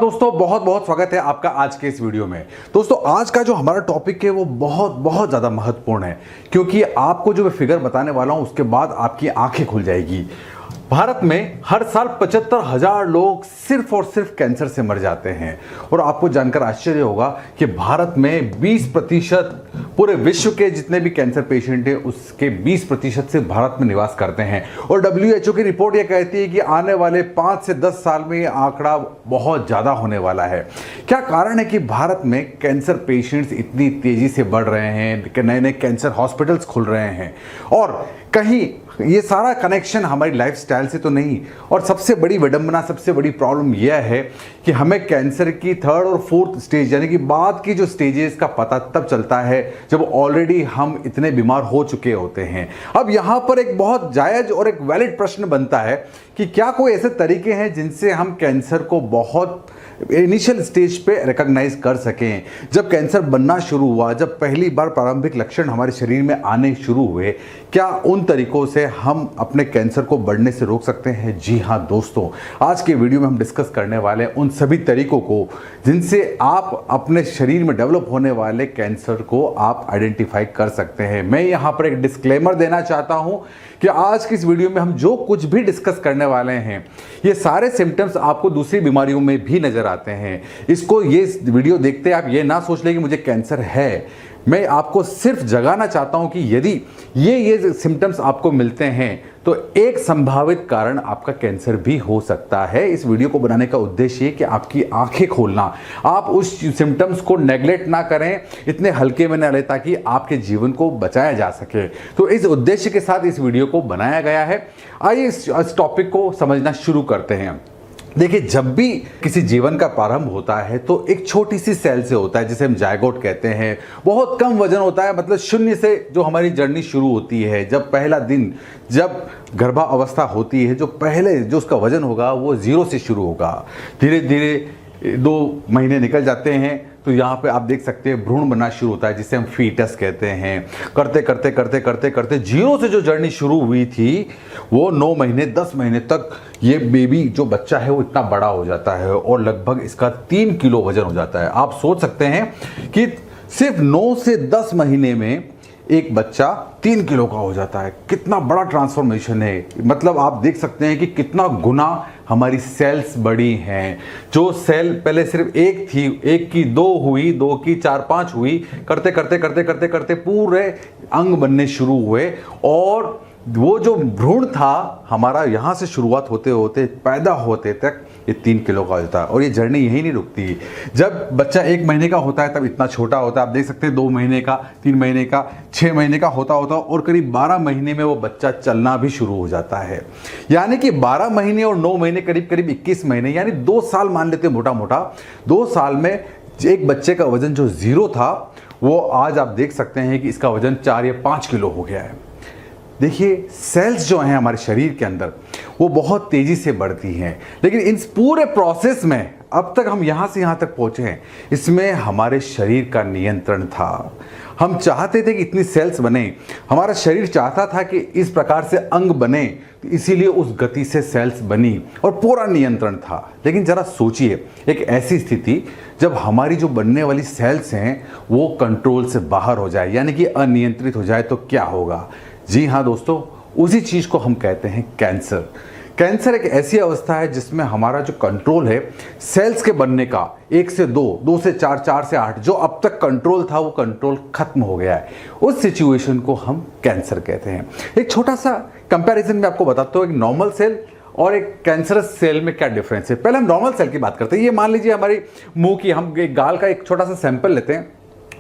दोस्तों, बहुत बहुत स्वागत है आपका आज के इस वीडियो में। दोस्तों, आज का जो हमारा टॉपिक है वो बहुत बहुत ज़्यादा महत्वपूर्ण है, क्योंकि आपको जो मैं फिगर बताने वाला हूं उसके बाद आपकी आंखें खुल जाएगी। भारत में हर साल 75,000 लोग सिर्फ और सिर्फ कैंसर से मर जाते हैं। और आपको जानकर आश्चर्य होगा कि भारत में 20% पूरे विश्व के जितने भी कैंसर पेशेंट हैं उसके 20% से भारत में निवास करते हैं। और WHO की रिपोर्ट यह कहती है कि आने वाले 5 से 10 साल में यह आंकड़ा बहुत ज़्यादा होने वाला है। क्या कारण है कि भारत में कैंसर पेशेंट्स इतनी तेज़ी से बढ़ रहे हैं, कि नए नए कैंसर हॉस्पिटल्स खुल रहे हैं, और कहीं ये सारा कनेक्शन हमारी लाइफस्टाइल से तो नहीं। और सबसे बड़ी विडंबना, सबसे बड़ी प्रॉब्लम यह है कि हमें कैंसर की 3rd और 4th स्टेज यानी कि बाद की जो स्टेजेस का पता तब चलता है जब ऑलरेडी हम इतने बीमार हो चुके होते हैं। अब यहाँ पर एक बहुत जायज और एक वैलिड प्रश्न बनता है कि क्या कोई ऐसे तरीके हैं जिनसे हम कैंसर को बहुत इनिशियल स्टेज पे रिकॉग्नाइज कर सकें। जब कैंसर बनना शुरू हुआ, जब पहली बार प्रारंभिक लक्षण हमारे शरीर में आने शुरू हुए, क्या उन तरीकों से हम अपने कैंसर को बढ़ने से रोक सकते हैं? जी हाँ दोस्तों, आज के वीडियो में हम डिस्कस करने वाले हैं उन सभी तरीकों को जिनसे आप अपने शरीर में डेवलप होने वाले कैंसर को आप आइडेंटिफाई कर सकते हैं। मैं यहाँ पर एक डिस्क्लेमर देना चाहता हूँ कि आज की इस वीडियो में हम जो कुछ भी डिस्कस करने वाले हैं, ये सारे सिम्टम्स आपको दूसरी बीमारियों में भी नजर आते हैं। इसको ये वीडियो देखते आप ये ना सोच लें कि मुझे कैंसर है। मैं आपको सिर्फ जगाना चाहता हूं कि यदि ये सिम्टम्स आपको मिलते हैं तो एक संभावित कारण आपका कैंसर भी हो सकता है। इस वीडियो को बनाने का उद्देश्य ये कि आपकी आंखें खोलना, आप उस सिम्टम्स को नेग्लेक्ट ना करें, इतने हल्के में ना लें, ताकि आपके जीवन को बचाया जा सके। तो इस उद्देश्य के साथ इस वीडियो को बनाया गया है। आइए इस टॉपिक को समझना शुरू करते हैं। देखिए, जब भी किसी जीवन का प्रारंभ होता है तो एक छोटी सी सेल से होता है, जिसे हम जायगोट कहते हैं। बहुत कम वजन होता है, मतलब शून्य से जो हमारी जर्नी शुरू होती है। जब पहला दिन, जब गर्भावस्था होती है, जो पहले जो उसका वजन होगा वो 0 से शुरू होगा। धीरे धीरे 2 महीने निकल जाते हैं तो यहाँ पे आप देख सकते हैं भ्रूण बनना शुरू होता है, जिसे हम फीटस कहते हैं। करते करते करते करते करते 0 से जो जर्नी शुरू हुई थी वो 9 महीने 10 महीने तक ये बेबी जो बच्चा है वो इतना बड़ा हो जाता है और लगभग इसका 3 किलो वजन हो जाता है। आप सोच सकते हैं कि सिर्फ 9 से 10 महीने में एक बच्चा 3 किलो का हो जाता है। कितना बड़ा ट्रांसफॉर्मेशन है। मतलब आप देख सकते हैं कि कितना गुना हमारी सेल्स बड़ी हैं। जो सेल पहले सिर्फ एक थी, एक की 2 हुई, 2 की 4-5 हुई, करते करते करते करते करते पूरे अंग बनने शुरू हुए। और वो जो भ्रूण था हमारा, यहाँ से शुरुआत होते होते पैदा होते तक ये 3 किलो का होता है। और ये जर्नी यही नहीं रुकती। जब बच्चा 1 महीने का होता है तब इतना छोटा होता है, आप देख सकते हैं 2 महीने का, 3 महीने का, 6 महीने का होता और करीब 12 महीने में वो बच्चा चलना भी शुरू हो जाता है। यानी कि 12 महीने और 9 महीने करीब करीब 21 महीने, यानी 2 साल मान लेते हैं मोटा मोटा। 2 साल में एक बच्चे का वजन जो 0 था वो आज आप देख सकते हैं कि इसका वजन 4 या 5 किलो हो गया है। देखिए, सेल्स जो हैं हमारे शरीर के अंदर वो बहुत तेजी से बढ़ती हैं, लेकिन इन पूरे प्रोसेस में अब तक हम यहाँ से यहाँ तक पहुँचे हैं, इसमें हमारे शरीर का नियंत्रण था। हम चाहते थे कि इतनी सेल्स बने, हमारा शरीर चाहता था कि इस प्रकार से अंग बने, तो इसीलिए उस गति से सेल्स बनी और पूरा नियंत्रण था। लेकिन जरा सोचिए, एक ऐसी स्थिति जब हमारी जो बनने वाली सेल्स हैं वो कंट्रोल से बाहर हो जाए, यानी कि अनियंत्रित हो जाए, तो क्या होगा? जी हाँ दोस्तों, उसी चीज को हम कहते हैं कैंसर। कैंसर एक ऐसी अवस्था है जिसमें हमारा जो कंट्रोल है सेल्स के बनने का, 1 से 2, 2 से 4, 4 से 8, जो अब तक कंट्रोल था वो कंट्रोल खत्म हो गया है। उस सिचुएशन को हम कैंसर कहते हैं। एक छोटा सा कंपैरिजन में आपको बताता हूँ, एक नॉर्मल सेल और एक कैंसरस सेल में क्या डिफरेंस है। पहले हम नॉर्मल सेल की बात करते हैं। ये मान लीजिए हमारी मुंह की, हम गाल का एक छोटा सा सैंपल लेते हैं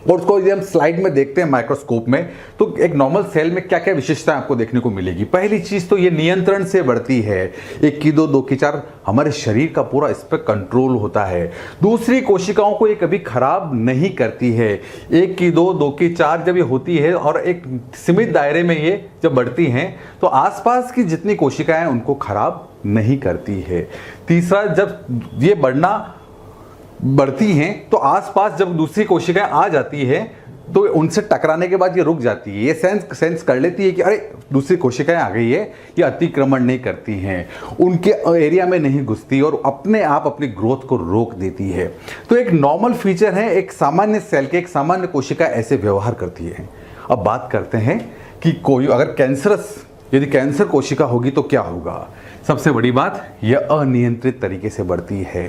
और उसको यदि हम स्लाइड में देखते हैं माइक्रोस्कोप में, तो एक नॉर्मल सेल में क्या क्या विशेषताएं आपको देखने को मिलेगी। पहली चीज तो ये नियंत्रण से बढ़ती है। 1 की 2, 2 की 4, हमारे शरीर का पूरा इस पर कंट्रोल होता है। दूसरी, कोशिकाओं को ये कभी खराब नहीं करती है। 1 की 2, 2 की 4 जब ये होती है और एक सीमित दायरे में ये जब बढ़ती हैं तो आसपास की जितनी कोशिकाएं उनको खराब नहीं करती है। तीसरा, जब ये बढ़ती हैं तो आसपास जब दूसरी कोशिकाएं आ जाती है तो उनसे टकराने के बाद ये रुक जाती है, ये सेंस कर लेती है कि अरे दूसरी कोशिकाएं आ गई है, ये अतिक्रमण नहीं करती हैं, उनके एरिया में नहीं घुसती और अपने आप अपनी ग्रोथ को रोक देती है। तो एक नॉर्मल फीचर है एक सामान्य सेल के, एक सामान्य कोशिका ऐसे व्यवहार करती है। अब बात करते हैं कि कोई अगर यदि कैंसर कोशिका होगी तो क्या होगा। सबसे बड़ी बात, यह अनियंत्रित तरीके से बढ़ती है।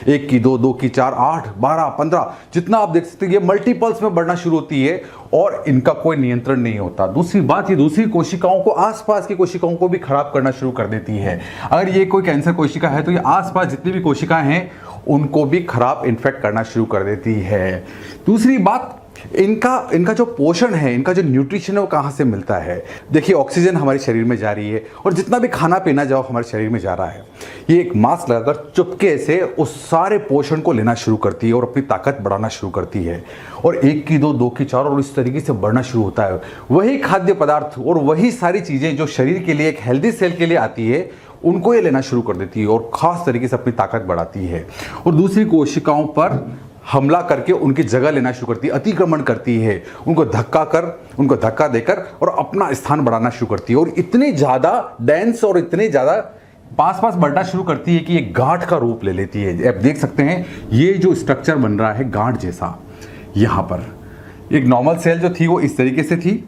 1 की 2, 2 की 4, 8, 12, 15, जितना आप देख सकते हैं ये मल्टीपल्स में बढ़ना शुरू होती है और इनका कोई नियंत्रण नहीं होता। दूसरी बात, ये दूसरी कोशिकाओं को, आसपास की कोशिकाओं को भी खराब करना शुरू कर देती है। अगर ये कोई कैंसर कोशिका है तो ये आसपास जितनी भी कोशिकाएं हैं उनको भी खराब इन्फेक्ट करना शुरू कर देती है। दूसरी बात, इनका जो पोषण है, इनका जो न्यूट्रिशन है वो कहाँ से मिलता है। देखिए ऑक्सीजन हमारे शरीर में जा रही है और जितना भी खाना पीना जाओ हमारे शरीर में जा रहा है, ये एक मास्क लगाकर चुपके से उस सारे पोषण को लेना शुरू करती है और अपनी ताकत बढ़ाना शुरू करती है। और 1 की 2, 2 की 4 और इस तरीके से बढ़ना शुरू होता है। वही खाद्य पदार्थ और वही सारी चीज़ें जो शरीर के लिए, एक हेल्दी सेल के लिए आती है, उनको ये लेना शुरू कर देती है और ख़ास तरीके से अपनी ताकत बढ़ाती है और दूसरी कोशिकाओं पर हमला करके उनकी जगह लेना शुरू करती है, अतिक्रमण करती है, उनको धक्का देकर और अपना स्थान बढ़ाना शुरू करती है और इतनी ज़्यादा डेंस और इतनी ज़्यादा पास बढ़ना शुरू करती है कि ये गांठ का रूप ले लेती है। आप देख सकते हैं ये जो स्ट्रक्चर बन रहा है गांठ जैसा, यहाँ पर एक नॉर्मल सेल जो थी वो इस तरीके से थी,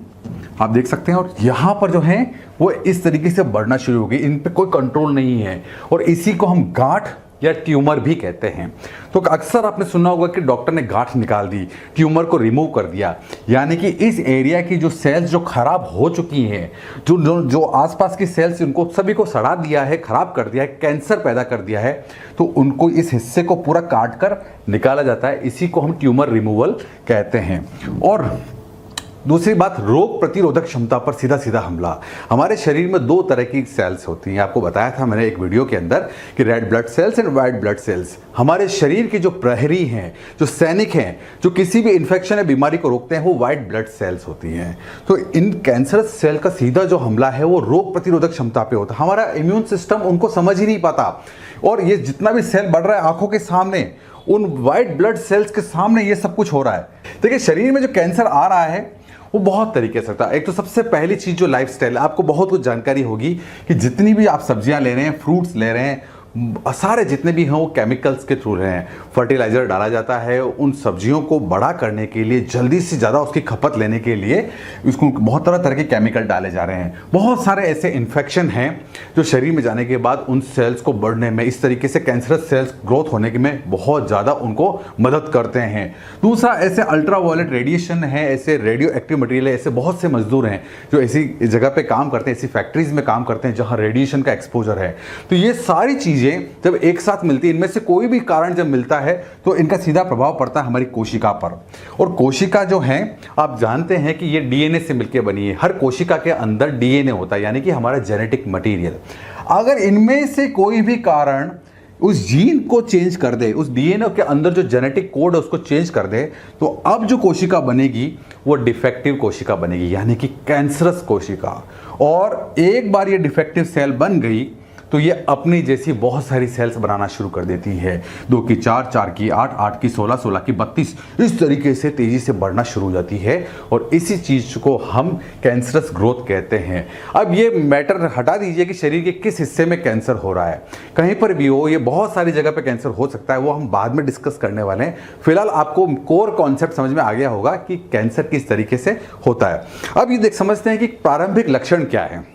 आप देख सकते हैं, और यहाँ पर जो है वो इस तरीके से बढ़ना शुरू हो गई। इन पे कोई कंट्रोल नहीं है और इसी को हम गांठ या ट्यूमर भी कहते हैं। तो अक्सर आपने सुना होगा कि डॉक्टर ने गांठ निकाल दी, ट्यूमर को रिमूव कर दिया, यानी कि इस एरिया की जो सेल्स जो खराब हो चुकी हैं, जो आसपास की सेल्स, उनको सभी को सड़ा दिया है, खराब कर दिया है, कैंसर पैदा कर दिया है, तो उनको इस हिस्से को पूरा काट कर निकाला जाता है। इसी को हम ट्यूमर रिमूवल कहते हैं। और दूसरी बात, रोग प्रतिरोधक क्षमता पर सीधा सीधा हमला। हमारे शरीर में 2 तरह की सेल्स होती हैं, आपको बताया था मैंने एक वीडियो के अंदर कि red blood cells and white blood cells. हमारे शरीर के जो प्रहरी हैं, जो सैनिक हैं, जो किसी भी इन्फेक्शन या बीमारी को रोकते हैं, वो वाइट ब्लड सेल्स होती हैं। तो इन कैंसरस सेल का सीधा जो हमला है वो रोग प्रतिरोधक क्षमता पे होता है। हमारा इम्यून सिस्टम उनको समझ ही नहीं पाता और ये जितना भी सेल बढ़ रहा है आंखों के सामने, उन वाइट ब्लड सेल्स के सामने ये सब कुछ हो रहा है। देखिए शरीर में जो कैंसर आ रहा है वो बहुत तरीके से होता है। एक तो सबसे पहली चीज़ जो लाइफस्टाइल, आपको बहुत कुछ जानकारी होगी कि जितनी भी आप सब्जियां ले रहे हैं, फ्रूट्स ले रहे हैं, सारे जितने भी हैं वो केमिकल्स के थ्रू रहे हैं। फर्टिलाइज़र डाला जाता है उन सब्जियों को बड़ा करने के लिए, जल्दी से ज़्यादा उसकी खपत लेने के लिए उसको बहुत तरह के केमिकल डाले जा रहे हैं। बहुत सारे ऐसे इन्फेक्शन हैं जो शरीर में जाने के बाद उन सेल्स को बढ़ने में, इस तरीके से कैंसरस सेल्स ग्रोथ होने के में बहुत ज़्यादा उनको मदद करते हैं। दूसरा, ऐसे अल्ट्रावायलेट रेडिएशन है, ऐसे रेडियो एक्टिव मटीरियल है, ऐसे बहुत से मजदूर हैं जो ऐसी जगह पर काम करते हैं, ऐसी फैक्ट्रीज में काम करते हैं जहाँ रेडिएशन का एक्सपोजर है। तो ये सारी चीज़ें जब एक साथ मिलती है, इनमें से कोई भी कारण जब मिलता है तो इनका सीधा प्रभाव पड़ता है हमारी कोशिका पर। और कोशिका जो है, आप जानते हैं कि ये डीएनए से मिलकर बनी है। हर कोशिका के अंदर डीएनए होता है, यानी कि हमारा जेनेटिक मटेरियल। अगर इनमें से कोई भी कारण उस जीन को चेंज कर दे, उस डीएनए के अंदर जो जेनेटिक कोड है उसको चेंज कर दे, तो अब जो कोशिका बनेगी वो डिफेक्टिव कोशिका बनेगी, यानी कि कैंसरस कोशिका। और एक बार ये डिफेक्टिव सेल बन गई तो ये अपनी जैसी बहुत सारी सेल्स बनाना शुरू कर देती है। 2 की 4, 4 की 8, 8 की 16, 16 की 32, इस तरीके से तेजी से बढ़ना शुरू हो जाती है और इसी चीज को हम कैंसरस ग्रोथ कहते हैं। अब ये मैटर हटा दीजिए कि शरीर के किस हिस्से में कैंसर हो रहा है, कहीं पर भी हो, ये बहुत सारी जगह पे कैंसर हो सकता है, वो हम बाद में डिस्कस करने वाले हैं। फिलहाल आपको कोर कॉन्सेप्ट समझ में आ गया होगा कि कैंसर किस तरीके से होता है। अब ये समझते हैं कि प्रारंभिक लक्षण क्या है।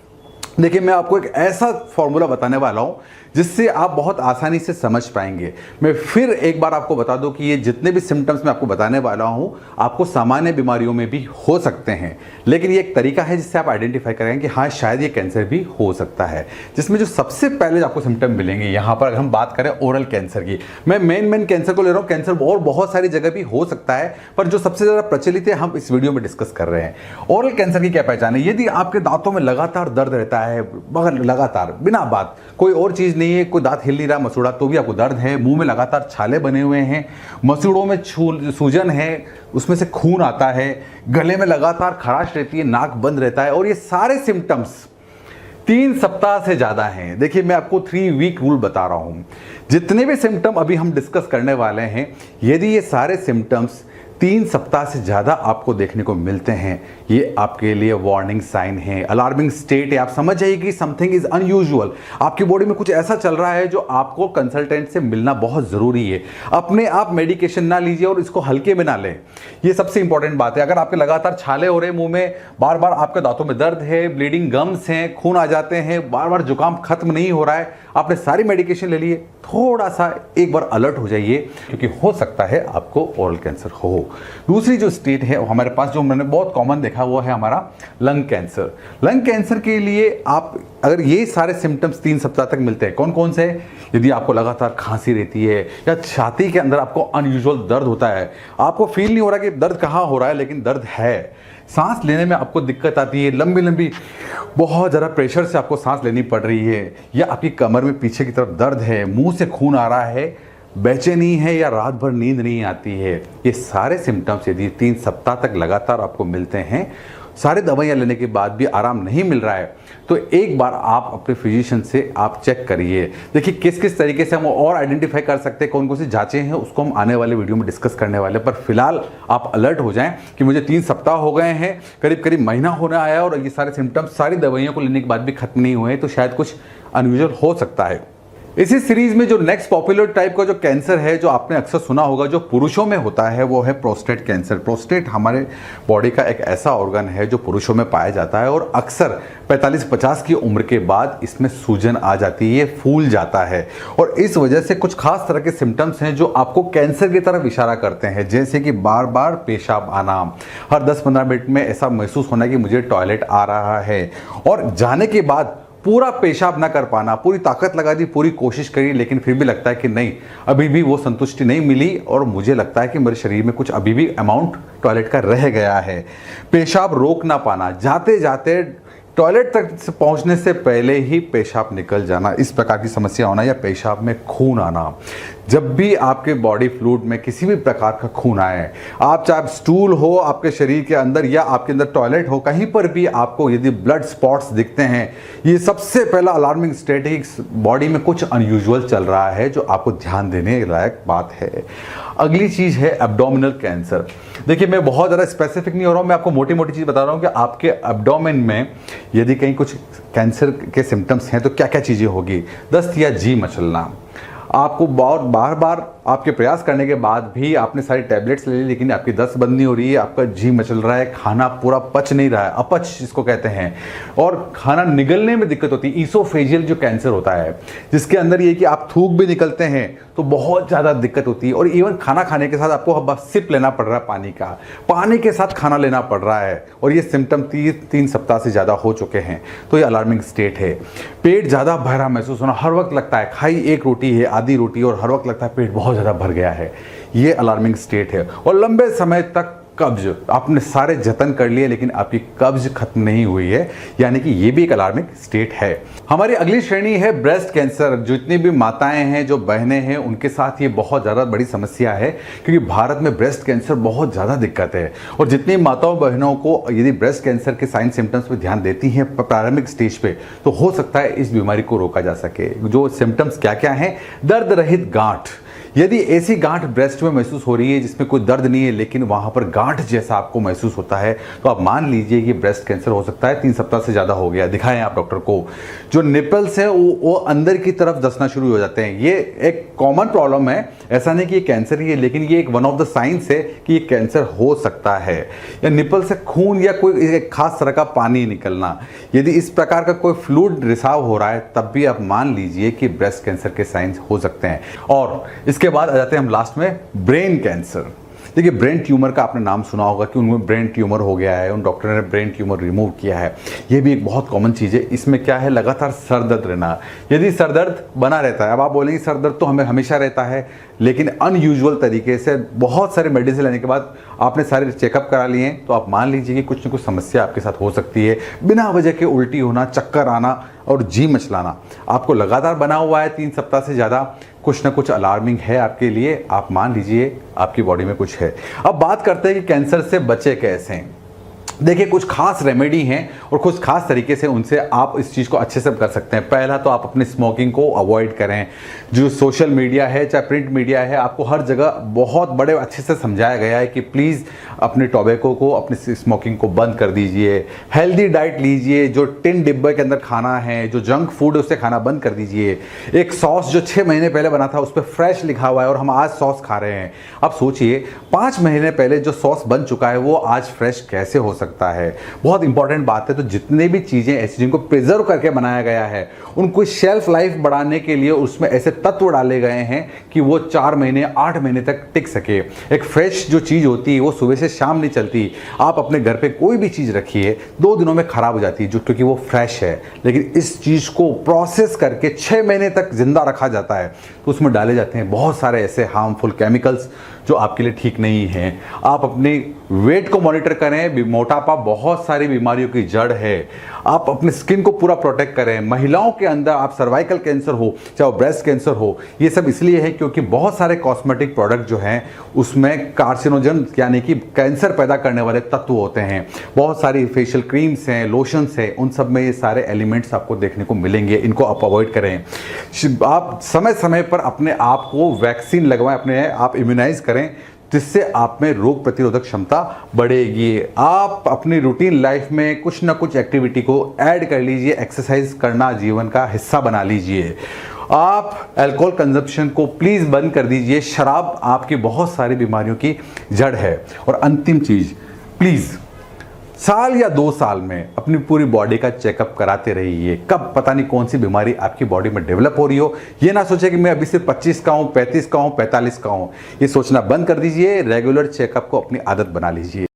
देखिए, मैं आपको एक ऐसा फॉर्मूला बताने वाला हूं जिससे आप बहुत आसानी से समझ पाएंगे। मैं फिर एक बार आपको बता दूं कि ये जितने भी सिम्टम्स मैं आपको बताने वाला हूं आपको सामान्य बीमारियों में भी हो सकते हैं, लेकिन ये एक तरीका है जिससे आप आइडेंटिफाई करेंगे कि हाँ शायद ये कैंसर भी हो सकता है। जिसमें जो सबसे पहले आपको सिम्टम मिलेंगे यहाँ पर, अगर हम बात करें ओरल कैंसर की, मैं मेन कैंसर को ले रहा हूँ, कैंसर और बहुत सारी जगह भी हो सकता है, पर जो सबसे ज़्यादा प्रचलित है हम इस वीडियो में डिस्कस कर रहे हैं। ओरल कैंसर की क्या पहचान है? यदि आपके दांतों में लगातार दर्द रहता है, मगर लगातार बिना बात, कोई और चीज़ नहीं है, कोई दांत हिल नहीं रहा मसूड़ा तो भी आपको दर्द है, मुंह में लगातार छाले बने हुए हैं, मसूड़ों में सूजन है, उसमें से खून आता है, गले में लगातार खराश रहती है, नाक बंद रहता है, और ये सारे सिम्टम्स 3 सप्ताह से ज़्यादा हैं। देखिए, मैं आपको 3 वीक रूल बता रहा हूँ। जितने भी सिम्टम अभी हम डिस्कस करने वाले हैं, यदि ये सारे सिम्टम्स 3 सप्ताह से ज़्यादा आपको देखने को मिलते हैं, ये आपके लिए वार्निंग साइन है, अलार्मिंग स्टेट है। आप समझ जाइए कि समथिंग इज अनयूजुअल, आपकी बॉडी में कुछ ऐसा चल रहा है जो आपको कंसल्टेंट से मिलना बहुत ज़रूरी है। अपने आप मेडिकेशन ना लीजिए और इसको हल्के में ना लें, ये सबसे इंपॉर्टेंट बात है। अगर आपके लगातार छाले हो रहे हैं मुंह में, बार बार आपके दांतों में दर्द है, ब्लीडिंग गम्स हैं, खून आ जाते हैं, बार बार जुकाम खत्म नहीं हो रहा है, आपने सारी मेडिकेशन ले लिए, थोड़ा सा एक बार अलर्ट हो जाइए, क्योंकि हो सकता है आपको ओरल कैंसर हो। दूसरी जो स्टेट है हमारे पास, जो मैंने बहुत कॉमन देखा, वो है हमारा लंग कैंसर। लंग कैंसर के लिए आप अगर ये सारे सिम्टम्स 3 सप्ताह तक मिलते हैं, कौन कौन से? यदि आपको लगातार खांसी रहती है या छाती के अंदर आपको अनयूजुअल दर्द होता है, आपको फील नहीं हो रहा कि दर्द कहाँ हो रहा है, लेकिन दर्द है, सांस लेने में आपको दिक्कत आती है, लंबी लंबी बहुत ज़्यादा प्रेशर से आपको सांस लेनी पड़ रही है, या आपकी कमर में पीछे की तरफ दर्द है, मुंह से खून आ रहा है, बेचैनी है, या रात भर नींद नहीं आती है, ये सारे सिम्टम्स यदि 3 सप्ताह तक लगातार आपको मिलते हैं, सारे दवाइयाँ लेने के बाद भी आराम नहीं मिल रहा है, तो एक बार आप अपने फिजिशियन से आप चेक करिए। देखिए किस किस तरीके से हम और आइडेंटिफाई कर सकते हैं, कौन कौन सी जांचें हैं, उसको हम आने वाले वीडियो में डिस्कस करने वाले हैं। पर फिलहाल आप अलर्ट हो जाएं कि मुझे 3 सप्ताह हो गए हैं, करीब करीब महीना होने आया और ये सारे सिम्टम्स सारी दवाइयों को लेने के बाद भी खत्म नहीं हुए, तो शायद कुछ अनयूजुअल हो सकता है। इसी सीरीज में जो नेक्स्ट पॉपुलर टाइप का जो कैंसर है, जो आपने अक्सर सुना होगा, जो पुरुषों में होता है, वो है प्रोस्टेट कैंसर। प्रोस्टेट हमारे बॉडी का एक ऐसा ऑर्गन है जो पुरुषों में पाया जाता है और अक्सर 45-50 की उम्र के बाद इसमें सूजन आ जाती है, फूल जाता है, और इस वजह से कुछ खास तरह के सिम्टम्स हैं जो आपको कैंसर की तरफ इशारा करते हैं, जैसे कि बार बार पेशाब आना, हर 10-15 मिनट में ऐसा महसूस होना कि मुझे टॉयलेट आ रहा है, और जाने के बाद पूरा पेशाब ना कर पाना, पूरी ताकत लगा दी, पूरी कोशिश करी, लेकिन फिर भी लगता है कि नहीं, अभी भी वो संतुष्टि नहीं मिली और मुझे लगता है कि मेरे शरीर में कुछ अभी भी अमाउंट टॉयलेट का रह गया है। पेशाब रोक ना पाना, जाते जाते टॉयलेट तक पहुंचने से पहले ही पेशाब निकल जाना, इस प्रकार की समस्या होना, या पेशाब में खून आना। जब भी आपके बॉडी फ्लूइड में किसी भी प्रकार का खून आए, आप चाहे स्टूल हो आपके शरीर के अंदर या आपके अंदर टॉयलेट हो, कहीं पर भी आपको यदि ब्लड स्पॉट्स दिखते हैं, ये सबसे पहला अलार्मिंग स्टेट है, बॉडी में कुछ अनयूजुअल चल रहा है, जो आपको ध्यान देने लायक बात है। अगली चीज है एब्डोमिनल कैंसर। देखिए मैं बहुत ज़्यादा स्पेसिफिक नहीं हो रहा हूँ, मैं आपको मोटी मोटी चीज़ बता रहा हूँ कि आपके एब्डोमेन में यदि कहीं कुछ कैंसर के सिम्टम्स हैं तो क्या क्या चीज़ें होगी। दस्त या जी मचलना, आपको बार बार आपके प्रयास करने के बाद भी आपने सारी टैबलेट्स ले ली, लेकिन आपकी दस्त बंद नहीं हो रही है, आपका जी मचल रहा है, खाना पूरा पच नहीं रहा है, अपच जिसको कहते हैं, और खाना निगलने में दिक्कत होती है। ईसोफेजियल जो कैंसर होता है, जिसके अंदर ये कि आप थूक भी निकलते हैं तो बहुत ज़्यादा दिक्कत होती है, और इवन खाना खाने के साथ आपको बस सिप लेना पड़ रहा है पानी का, पानी के साथ खाना लेना पड़ रहा है, और ये सिम्टम 3 सप्ताह से ज़्यादा हो चुके हैं, तो ये अलार्मिंग स्टेट है। पेट ज़्यादा भरा महसूस होना, हर वक्त लगता है खाई एक रोटी है, आधी रोटी, और हर वक्त लगता है पेट बहुत ज़्यादा भर गया है, ये अलार्मिंग स्टेट है। और लंबे समय तक कब्ज, आपने सारे जतन कर लिए लेकिन आपकी कब्ज खत्म नहीं हुई है, यानी कि ये भी एक अलार्मिंग स्टेट है। हमारी अगली श्रेणी है ब्रेस्ट कैंसर। जितनी भी माताएं हैं, जो बहनें हैं, उनके साथ ये बहुत ज़्यादा बड़ी समस्या है, क्योंकि भारत में ब्रेस्ट कैंसर बहुत ज़्यादा दिक्कत है, और जितनी माताओं बहनों को यदि ब्रेस्ट कैंसर के साइन सिम्टम्स पर ध्यान देती हैं प्रारंभिक स्टेज पे, तो हो सकता है इस बीमारी को रोका जा सके। जो सिम्टम्स क्या क्या हैं? दर्द रहित गांठ, यदि ऐसी गांठ ब्रेस्ट में महसूस हो रही है जिसमें कोई दर्द नहीं है लेकिन वहां पर गांठ जैसा आपको महसूस होता है, तो आप मान लीजिए कि ब्रेस्ट कैंसर हो सकता है। 3 सप्ताह से ज़्यादा हो गया, दिखाएं आप डॉक्टर को। जो निपल्स है वो अंदर की तरफ धंसना शुरू हो जाते हैं, ये एक कॉमन प्रॉब्लम है, ऐसा नहीं कि ये कैंसर ही है, लेकिन ये एक वन ऑफ द साइंस है कि ये कैंसर हो सकता है। या निपल से खून या कोई एक खास तरह का पानी निकलना, यदि इस प्रकार का कोई फ्लूइड रिसाव हो रहा है, तब भी आप मान लीजिए कि ब्रेस्ट कैंसर के साइंस हो सकते हैं। और इसके बाद आ जाते हैं हम लास्ट में ब्रेन कैंसर। देखिए ब्रेन ट्यूमर का आपने नाम सुना होगा कि उनमें ब्रेन ट्यूमर हो गया है, उन डॉक्टर ने ब्रेन ट्यूमर रिमूव किया है। ये भी एक बहुत कॉमन चीज़ है। इसमें क्या है? लगातार सर दर्द रहना। यदि सर दर्द बना रहता है, अब आप बोलेंगे सर दर्द तो हमें हमेशा रहता है, लेकिन अनयूजुअल तरीके से बहुत सारे मेडिसिन लेने के बाद आपने सारे चेकअप करा लिए हैं, तो आप मान लीजिए कि कुछ न कुछ समस्या आपके साथ हो सकती है। बिना वजह के उल्टी होना, चक्कर आना और जी मचलाना आपको लगातार बना हुआ है 3 सप्ताह से ज़्यादा, कुछ ना कुछ अलार्मिंग है आपके लिए। आप मान लीजिए आपकी बॉडी में कुछ है। अब बात करते हैं कि कैंसर से बचे कैसे हैं। देखिए, कुछ खास रेमेडी हैं और कुछ खास तरीके से उनसे आप इस चीज़ को अच्छे से कर सकते हैं। पहला तो आप अपनी स्मोकिंग को अवॉइड करें। जो सोशल मीडिया है चाहे प्रिंट मीडिया है, आपको हर जगह बहुत बड़े अच्छे से समझाया गया है कि प्लीज़ अपने टोबैको को, अपनी स्मोकिंग को बंद कर दीजिए। हेल्दी डाइट लीजिए, जो टिन डिब्बे के अंदर खाना है, जो जंक फूड है, उससे खाना बंद कर दीजिए। एक सॉस जो 6 महीने पहले बना था उस पर फ्रेश लिखा हुआ है और हम आज सॉस खा रहे हैं। अब सोचिए 5 महीने पहले जो सॉस बन चुका है वो आज फ्रेश कैसे हो सकता है। बहुत इंपॉर्टेंट बात है। तो जितने भी चीज़ें ऐसी जिनको प्रिजर्व करके बनाया गया है, उनको शेल्फ लाइफ बढ़ाने के लिए उसमें ऐसे तत्व डाले गए हैं कि वो 4 महीने 8 महीने तक टिक सके। एक फ्रेश जो चीज़ होती है वो सुबह से शाम नहीं चलती। आप अपने घर पे कोई भी चीज़ रखिए 2 दिनों में खराब हो जाती है जो, क्योंकि वो फ्रेश है। लेकिन इस चीज़ को प्रोसेस करके 6 महीने तक जिंदा रखा जाता है, तो उसमें डाले जाते हैं बहुत सारे ऐसे हार्मफुल केमिकल्स जो आपके लिए ठीक नहीं है। आप अपने वेट को मॉनिटर करें। मोटापा बहुत सारी बीमारियों की जड़ है। आप अपने स्किन को पूरा प्रोटेक्ट करें। महिलाओं के अंदर आप सर्वाइकल कैंसर हो चाहे ब्रेस्ट कैंसर हो, ये सब इसलिए है क्योंकि बहुत सारे कॉस्मेटिक प्रोडक्ट जो हैं उसमें कार्सिनोजन यानी कि कैंसर पैदा करने वाले तत्व होते हैं। बहुत सारी फेशियल क्रीम्स हैं, लोशंस हैं, उन सब में ये सारे एलिमेंट्स आपको देखने को मिलेंगे। इनको आप अवॉइड करें। आप समय समय पर अपने आप को वैक्सीन लगवाएं, अपने आप इम्यूनाइज करें, जिससे आप में रोग प्रतिरोधक क्षमता बढ़ेगी। आप अपनी रूटीन लाइफ में कुछ ना कुछ एक्टिविटी को ऐड कर लीजिए। एक्सरसाइज करना जीवन का हिस्सा बना लीजिए। आप अल्कोहल कंजप्शन को प्लीज़ बंद कर दीजिए। शराब आपकी बहुत सारी बीमारियों की जड़ है। और अंतिम चीज़, प्लीज़ साल या 2 साल में अपनी पूरी बॉडी का चेकअप कराते रहिए। कब पता नहीं कौन सी बीमारी आपकी बॉडी में डेवलप हो रही हो। ये ना सोचे कि मैं अभी सिर्फ 25 का हूँ, 35 का हूँ, 45 का हूँ। ये सोचना बंद कर दीजिए। रेगुलर चेकअप को अपनी आदत बना लीजिए।